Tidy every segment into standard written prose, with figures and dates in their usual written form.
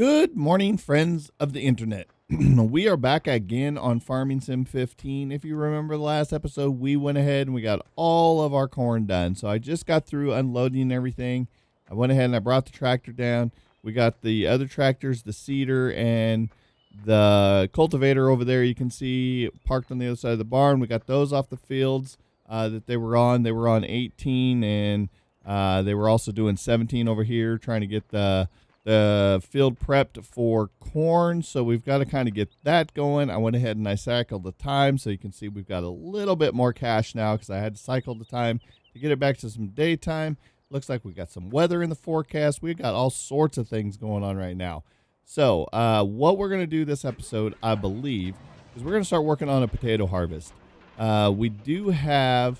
Good morning, friends of the internet. We are back again on Farming Sim 15. If you remember the last episode, we went ahead and we got all of our corn done. So I just got through unloading everything. I went ahead and I brought the tractor down. We got the other tractors, the seeder and the cultivator over there. You can see parked on the other side of the barn. We got those off the fields that they were on. They were on 18 and they were also doing 17 over here, trying to get the field prepped for corn. So we've got to kind of get that going. I went ahead and I cycled the time, so you can see we've got a little bit more cash now because I had to cycle the time to get it back to some daytime. Looks like we got some weather in the forecast. We've got all sorts of things going on right now. So what we're going to do this episode, I believe, is we're going to start working on a potato harvest. We do have...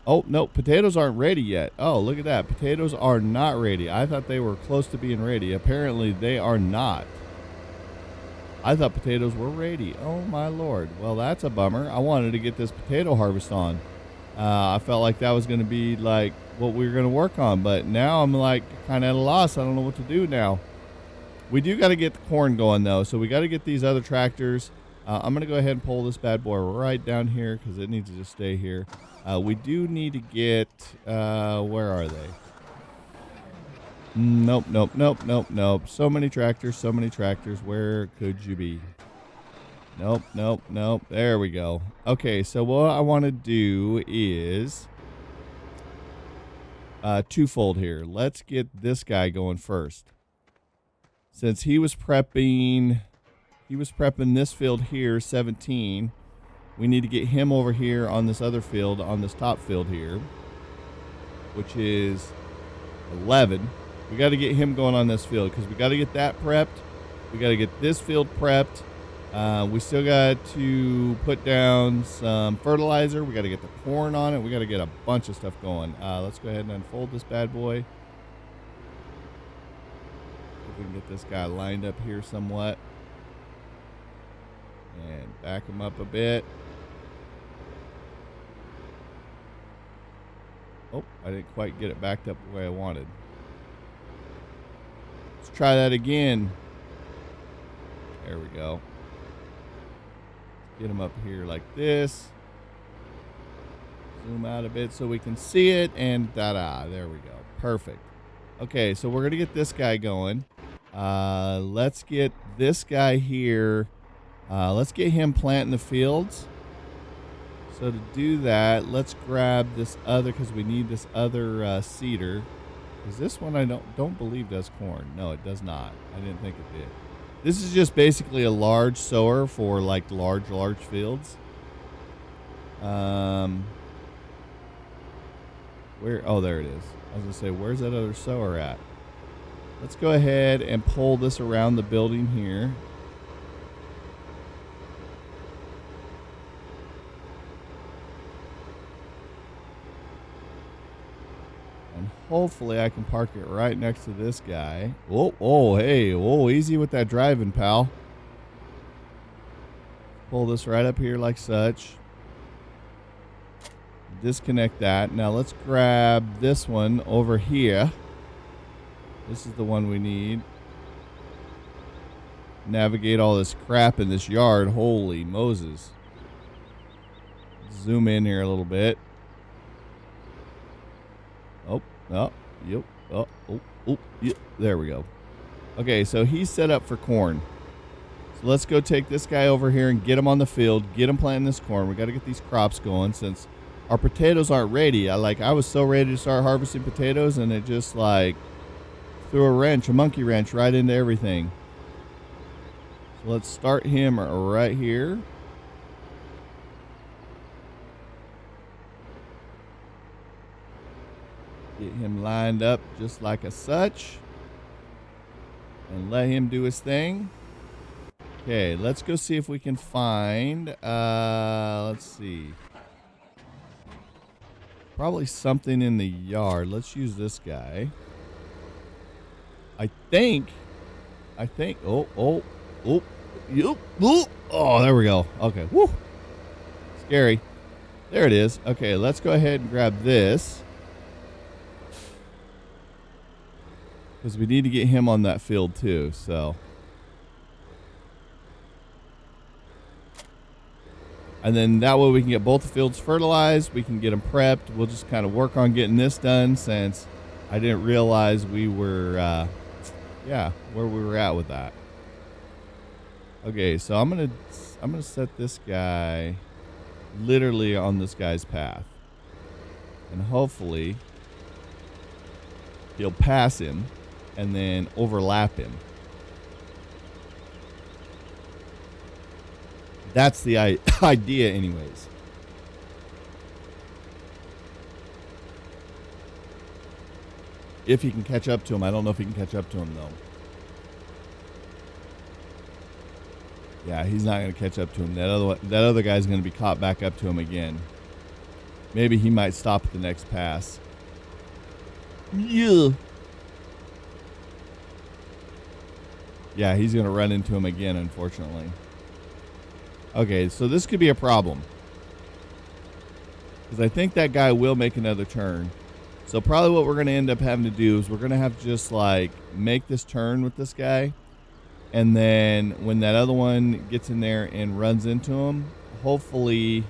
Oh, no, potatoes aren't ready yet. Oh, look at that. Potatoes are not ready. I thought they were close to being ready. Apparently, they are not. I thought potatoes were ready. Oh, my Lord. Well, that's a bummer. I wanted to get this potato harvest on. I felt like that was going to be, like, what we were going to work on. But now I'm, like, kind of at a loss. I don't know what to do now. We do got to get the corn going, though. So we got to get these other tractors. I'm going to go ahead and pull this bad boy right down here because it needs to just stay here. We do need to get, where are they? Nope. So many tractors. Where could you be? Nope. There we go. Okay, so what I want to do is twofold here. Let's get this guy going first. Since he was prepping this field here, 17. We need to get him over here on this other field, on this top field here, which is 11. We got to get him going on this field because we got to get that prepped. We got to get this field prepped. We still got to put down some fertilizer. We got to get the corn on it. We got to get a bunch of stuff going. Let's go ahead and unfold this bad boy. If we can get this guy lined up here somewhat. And back him up a bit. Oh, I didn't quite get it backed up the way I wanted. Let's try that again. There we go. Get him up here like this. Zoom out a bit so we can see it. And ta-da, there we go. Perfect. Okay, so we're going to get this guy going. Let's get this guy here. Let's get him planting the fields. So to do that, let's grab this other, because we need this other seeder. Because this one I don't believe does corn. No, it does not. I didn't think it did. This is just basically a large sower for like large fields. Where? Oh, there it is. I was gonna say, where's that other sower at? Let's go ahead and pull this around the building here. And hopefully I can park it right next to this guy. Hey, easy with that driving, pal. Pull this right up here like such. Disconnect that. Now let's grab this one over here. This is the one we need. Navigate all this crap in this yard. Holy Moses. Zoom in here a little bit. Yep. There we go. Okay, so he's set up for corn. So let's go take this guy over here and get him on the field. Get him planting this corn. We got to get these crops going since our potatoes aren't ready. I was so ready to start harvesting potatoes, and it just like threw a monkey wrench right into everything. So let's start him right here. Get him lined up just like a such. And let him do his thing. Okay, let's go see if we can find, let's see. Probably something in the yard. Let's use this guy. I think, oh, there we go. Okay, woo. Scary. There it is. Okay, let's go ahead and grab this. because we need to get him on that field too. So, and then that way we can get both the fields fertilized. We can get them prepped. We'll just kind of work on getting this done, since I didn't realize we were, where we were at with that. Okay, so I'm gonna set this guy literally on this guy's path, and hopefully he'll pass him and then overlap him. That's the idea anyways. If he can catch up to him. I don't know if he can catch up to him though. Yeah, he's not going to catch up to him. That other guy's going to be caught back up to him again. Maybe he might stop at the next pass. Yeah. Yeah, he's going to run into him again, unfortunately. Okay, so this could be a problem, because I think that guy will make another turn. So probably what we're going to end up having to do is we're going to have to just like make this turn with this guy. And then when that other one gets in there and runs into him, hopefully,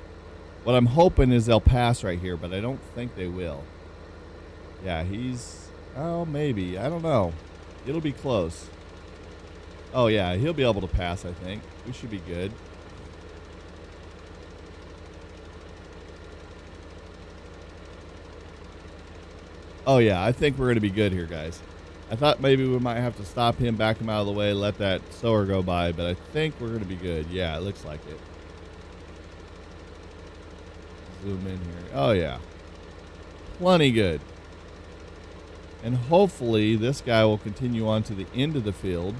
what I'm hoping is they'll pass right here, but I don't think they will. Yeah, maybe. I don't know. It'll be close. Oh, yeah, he'll be able to pass, I think. We should be good. Oh, yeah, I think we're going to be good here, guys. I thought maybe we might have to stop him, back him out of the way, let that sower go by, but I think we're going to be good. Yeah, it looks like it. Zoom in here. Oh, yeah. Plenty good. And hopefully this guy will continue on to the end of the field.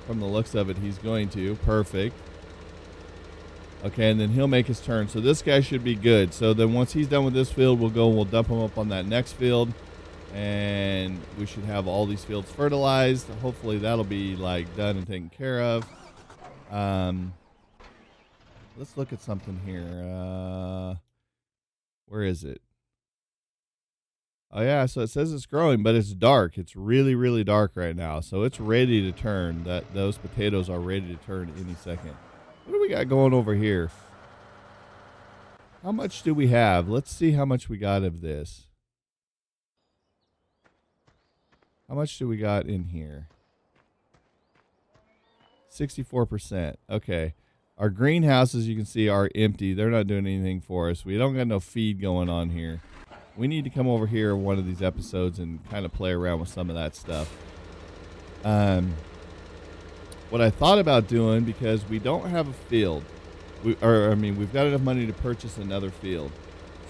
From the looks of it, he's going to. Perfect. Okay, and then he'll make his turn. So this guy should be good. So then once he's done with this field, we'll dump him up on that next field. And we should have all these fields fertilized. Hopefully that'll be like done and taken care of. Let's look at something here. Where is it? Oh yeah, so it says it's growing, but it's dark. It's really, really dark right now. So it's ready to turn. Those potatoes are ready to turn any second. What do we got going over here? How much do we have? Let's see how much we got of this. How much do we got in here? 64%. Okay. Our greenhouses, you can see, are empty. They're not doing anything for us. We don't got no feed going on here. We need to come over here one of these episodes and kind of play around with some of that stuff. What I thought about doing, because we don't have a field, we've got enough money to purchase another field.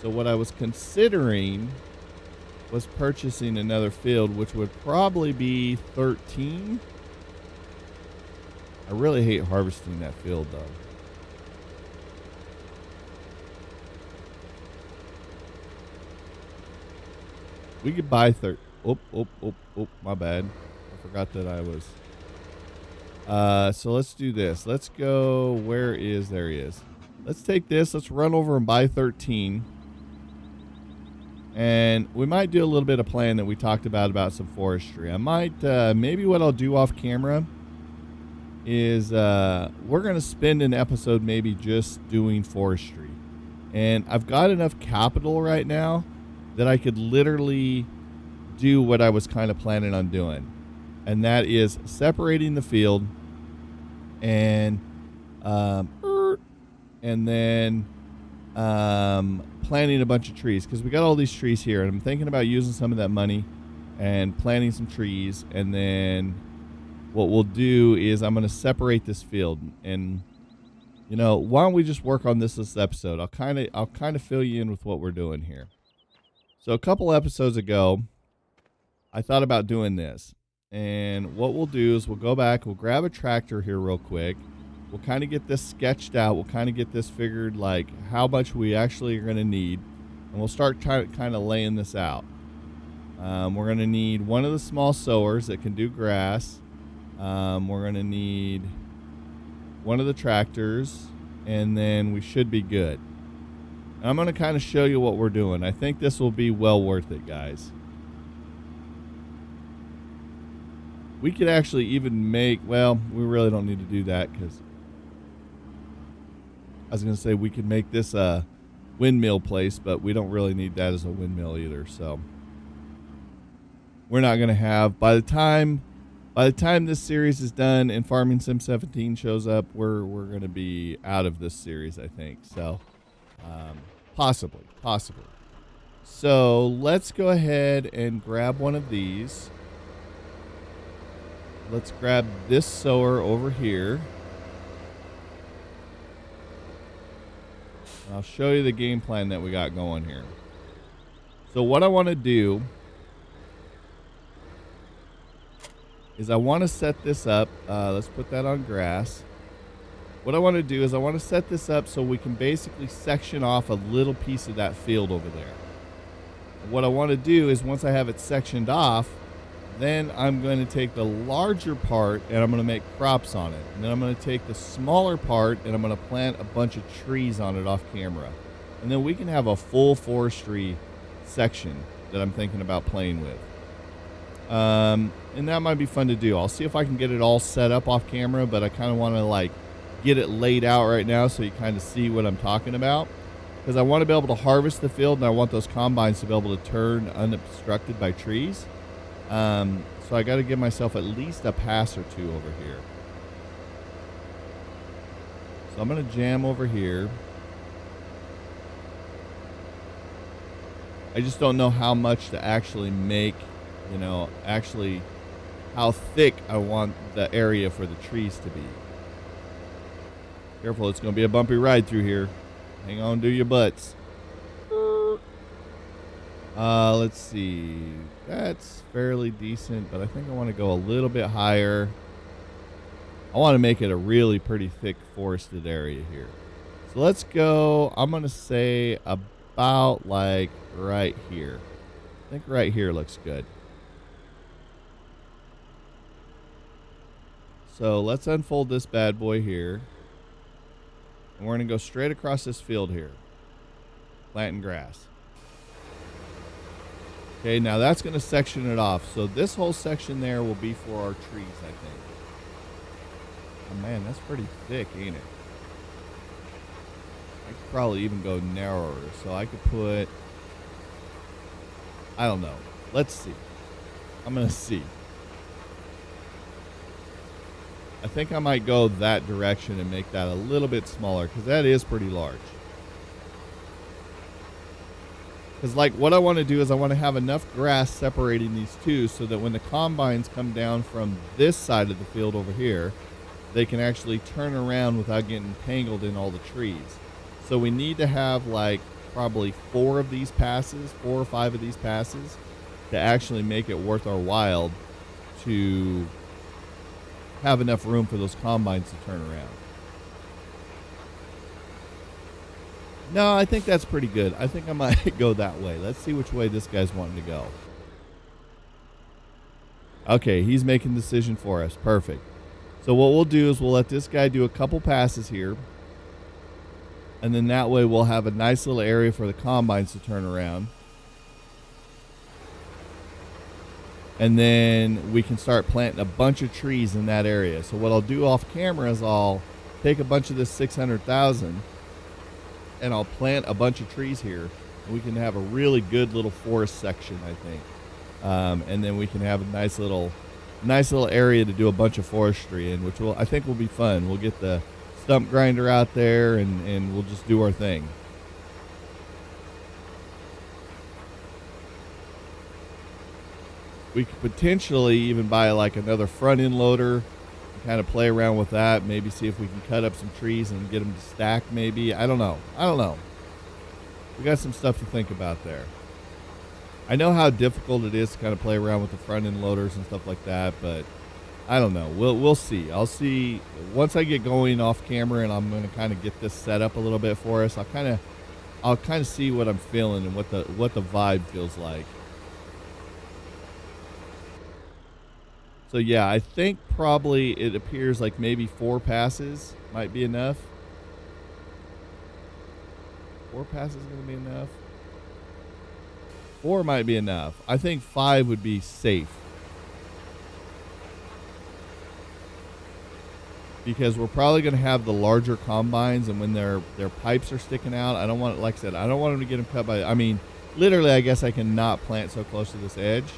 So what I was considering was purchasing another field, which would probably be 13. I really hate harvesting that field, though. We could buy my bad. I forgot that I was. So let's do this. Let's go. There he is. Let's take this. Let's run over and buy 13. And we might do a little bit of plan that we talked about some forestry. I might, maybe what I'll do off camera is we're going to spend an episode maybe just doing forestry. And I've got enough capital right now that I could literally do what I was kind of planning on doing. And that is separating the field and then planting a bunch of trees, because we got all these trees here, and I'm thinking about using some of that money and planting some trees. And then what we'll do is I'm going to separate this field, and why don't we just work on this episode? I'll kind of fill you in with what we're doing here. So a couple episodes ago, I thought about doing this. And what we'll do is we'll go back, we'll grab a tractor here real quick. We'll kind of get this sketched out. We'll kind of get this figured, like how much we actually are going to need. And we'll start kind of laying this out. We're going to need one of the small sowers that can do grass. We're going to need one of the tractors, and then we should be good. I'm going to kind of show you what we're doing. I think this will be well worth it, guys. We could actually even make, well, we really don't need to do that because I was going to say we could make this a windmill place, but we don't really need that as a windmill either. So we're not going to have, by the time this series is done and Farming Sim 17 shows up, we're going to be out of this series, I think. So possibly. So let's go ahead and grab one of these. Let's grab this sower over here. I'll show you the game plan that we got going here. So what I want to do is I want to set this up. Let's put that on grass. What I want to do is I want to set this up so we can basically section off a little piece of that field over there. What I want to do is once I have it sectioned off, then I'm going to take the larger part and I'm going to make crops on it. And then I'm going to take the smaller part and I'm going to plant a bunch of trees on it off camera. And then we can have a full forestry section that I'm thinking about playing with. And that might be fun to do. I'll see if I can get it all set up off camera, but I kind of want to like get it laid out right now so you kind of see what I'm talking about. Because I want to be able to harvest the field and I want those combines to be able to turn unobstructed by trees. So I got to give myself at least a pass or two over here. So I'm going to jam over here. I just don't know how much to actually make, you know, actually how thick I want the area for the trees to be. Careful, it's going to be a bumpy ride through here. Hang on to your butts. Let's see. That's fairly decent, but I think I want to go a little bit higher. I want to make it a really pretty thick forested area here. So let's go, I'm going to say about like right here. I think right here looks good. So let's unfold this bad boy here. And we're going to go straight across this field here. Planting grass. Okay, now that's going to section it off. So this whole section there will be for our trees, I think. Oh man, that's pretty thick, ain't it? I could probably even go narrower. So I could put, I don't know. Let's see. I'm going to see. I think I might go that direction and make that a little bit smaller because that is pretty large. Because like what I want to do is I want to have enough grass separating these two so that when the combines come down from this side of the field over here, they can actually turn around without getting tangled in all the trees. So we need to have like probably 4 or 5 of these passes to actually make it worth our while to have enough room for those combines to turn around. No, I think that's pretty good. I think I might go that way. Let's see which way this guy's wanting to go. Okay, he's making the decision for us. Perfect. So what we'll do is we'll let this guy do a couple passes here. And then that way we'll have a nice little area for the combines to turn around. And then we can start planting a bunch of trees in that area. So what I'll do off camera is I'll take a bunch of this 600,000 and I'll plant a bunch of trees here. And we can have a really good little forest section, I think. And then we can have a nice little area to do a bunch of forestry in, which I think will be fun. We'll get the stump grinder out there and we'll just do our thing. We could potentially even buy like another front end loader and kind of play around with that. Maybe see if we can cut up some trees and get them to stack maybe. I don't know. We got some stuff to think about there. I know how difficult it is to kind of play around with the front end loaders and stuff like that, but I don't know. We'll see. I'll see once I get going off camera and I'm going to kind of get this set up a little bit for us. I'll kind of see what I'm feeling and what the vibe feels like. So yeah, I think probably it appears like maybe 4 passes might be enough. 4 passes going to be enough? 4 might be enough. I think 5 would be safe. Because we're probably going to have the larger combines, and when their pipes are sticking out, I don't want, like I said, I don't want them to get them cut by, I mean, literally, I guess I cannot plant so close to this edge.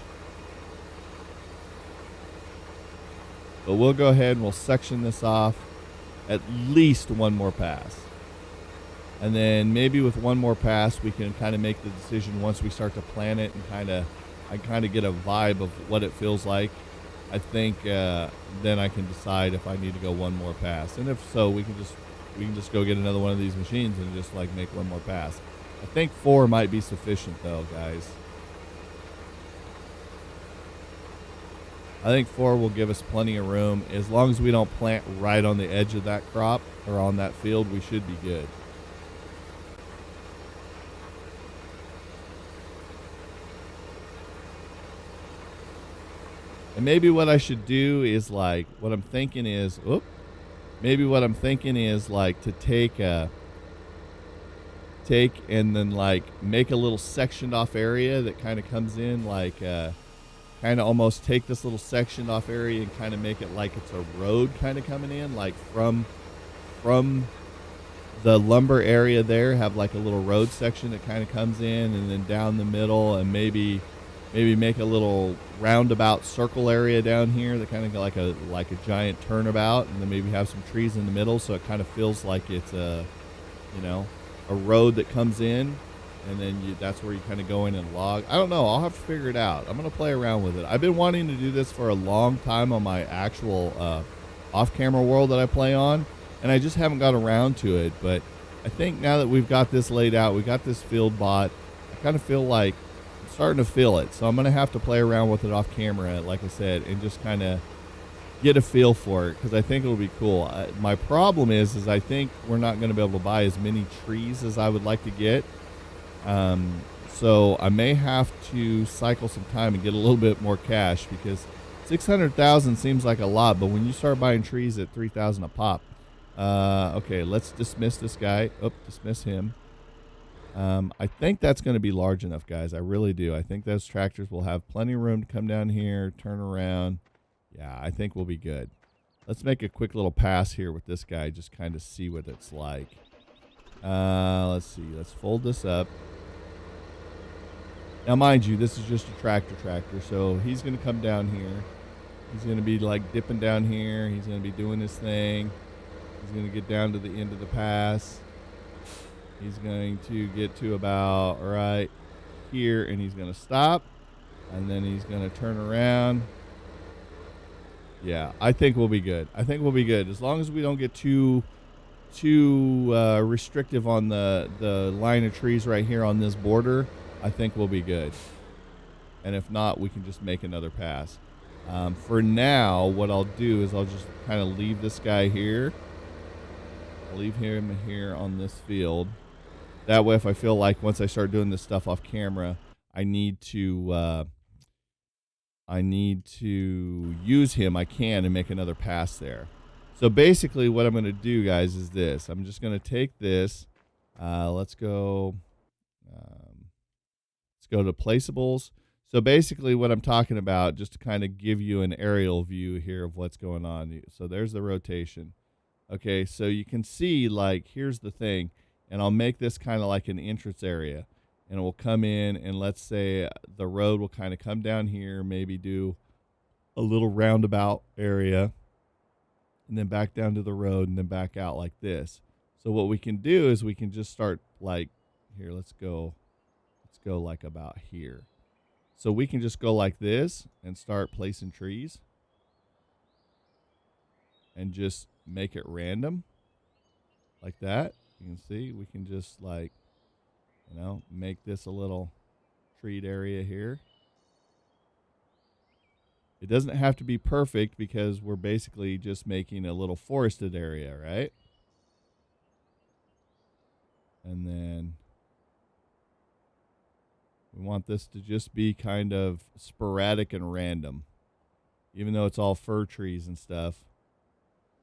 But we'll go ahead and we'll section this off at least one more pass. And then maybe with one more pass, we can kind of make the decision once we start to plant it and I kind of get a vibe of what it feels like. I think then I can decide if I need to go one more pass. And if so, we can just go get another one of these machines and just like make one more pass. I think 4 might be sufficient though, guys. I think 4 will give us plenty of room. As long as we don't plant right on the edge of that crop or on that field, we should be good. And maybe what I should do is like, what I'm thinking is, maybe what I'm thinking is like to take and then like make a little sectioned off area that kind of comes in, like kind of almost take this little sectioned off area and kind of make it like it's a road kind of coming in, like from the lumber area there, have like a little road section that kind of comes in, and then down the middle, and maybe make a little roundabout circle area down here that kind of like a giant turnabout, and then maybe have some trees in the middle so it kind of feels like it's a road that comes in, and then that's where you kind of go in and log. I don't know. I'll have to figure it out. I'm going to play around with it. I've been wanting to do this for a long time on my actual off-camera world that I play on, and I just haven't got around to it. But I think now that we've got this laid out, we got this field bought, I kind of feel like I'm starting to feel it. So I'm going to have to play around with it off camera, like I said, and just kind of get a feel for it, because I think it'll be cool. My problem is I think we're not going to be able to buy as many trees as I would like to get. So I may have to cycle some time and get a little bit more cash, because 600,000 seems like a lot, but when you start buying trees at 3,000 a pop. Okay, let's dismiss this guy. Dismiss him. I think that's going to be large enough, guys. I really do. I think those tractors will have plenty of room to come down here, turn around. Yeah, I think we'll be good. Let's make a quick little pass here with this guy, just kind of see what it's like. Let's see. Let's fold this up. Now, mind you, this is just a tractor, so he's going to come down here. He's going to be like dipping down here. He's going to be doing his thing. He's going to get down to the end of the pass. He's going to get to about right here, and he's going to stop, and then he's going to turn around. Yeah, I think we'll be good. I think we'll be good as long as we don't get too restrictive on the line of trees right here on this border. I think we'll be good. And if not, we can just make another pass. For now, what I'll do is I'll just kind of leave this guy here. I'll leave him here on this field. That way, if I feel like once I start doing this stuff off camera, I need to use him, I can, and make another pass there. So basically what I'm going to do, guys, is this. I'm just going to take this. Let's go to placeables. So basically what I'm talking about, just to kind of give you an aerial view here of what's going on. So there's the rotation. Okay, so you can see, like, here's the thing. And I'll make this kind of like an entrance area. And it will come in, and let's say the road will kind of come down here, maybe do a little roundabout area, and then back down to the road, and then back out like this. So what we can do is we can just start like here. Let's go like about here. So we can just go like this and start placing trees and just make it random like that. You can see we can just like, make this a little treed area here. It doesn't have to be perfect because we're basically just making a little forested area, right? And then we want this to just be kind of sporadic and random. Even though it's all fir trees and stuff,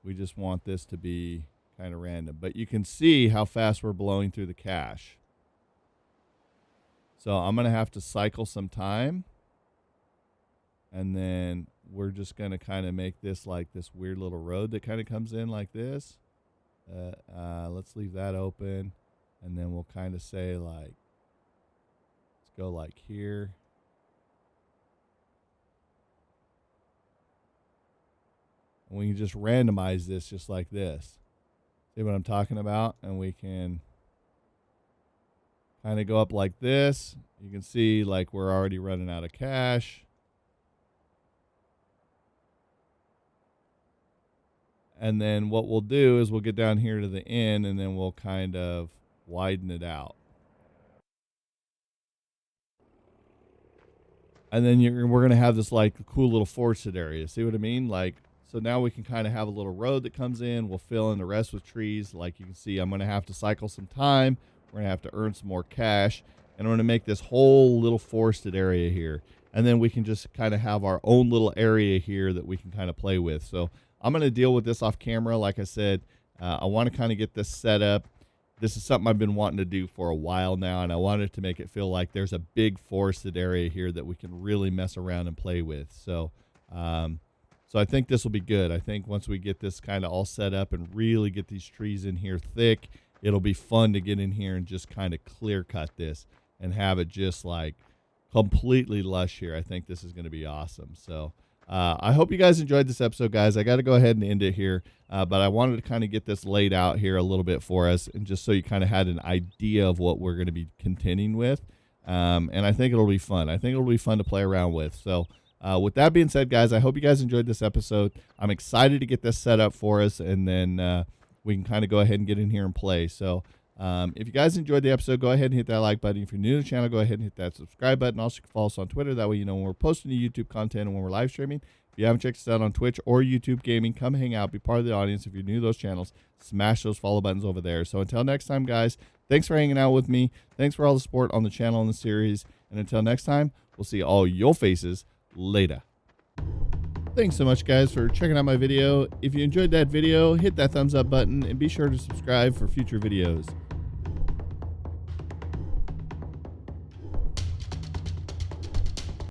we just want this to be kind of random. But you can see how fast we're blowing through the cache. So I'm going to have to cycle some time. And then we're just going to kind of make this like this weird little road that kind of comes in like this. Let's leave that open. And then we'll kind of say like, let's go like here. And we can just randomize this just like this. See what I'm talking about? And we can kind of go up like this. You can see like we're already running out of cash. And then what we'll do is we'll get down here to the end and then we'll kind of widen it out. And then we're going to have this like cool little forested area. See what I mean? Like, so now we can kind of have a little road that comes in. We'll fill in the rest with trees. Like you can see, I'm going to have to cycle some time. We're going to have to earn some more cash. And I'm going to make this whole little forested area here. And then we can just kind of have our own little area here that we can kind of play with. So I'm going to deal with this off camera. Like I said, I want to kind of get this set up. This is something I've been wanting to do for a while now, and I wanted to make it feel like there's a big forested area here that we can really mess around and play with. So, so I think this will be good. I think once we get this kind of all set up and really get these trees in here thick, it'll be fun to get in here and just kind of clear cut this and have it just like completely lush here. I think this is going to be awesome. So I hope you guys enjoyed this episode, guys. I got to go ahead and end it here, but I wanted to kind of get this laid out here a little bit for us, and just so you kind of had an idea of what we're going to be contending with. And I think it'll be fun. I think it'll be fun to play around with. So with that being said, guys, I hope you guys enjoyed this episode. I'm excited to get this set up for us, and then we can kind of go ahead and get in here and play. So if you guys enjoyed the episode, go ahead and hit that like button. If you're new to the channel, go ahead and hit that subscribe button. Also, you can follow us on Twitter. That way you know when we're posting new YouTube content and when we're live streaming. If you haven't checked us out on Twitch or YouTube Gaming, come hang out, be part of the audience. If you're new to those channels, smash those follow buttons over there. So until next time, guys, thanks for hanging out with me. Thanks for all the support on the channel and the series. And until next time, we'll see all your faces later. Thanks so much, guys, for checking out my video. If you enjoyed that video, hit that thumbs up button and be sure to subscribe for future videos.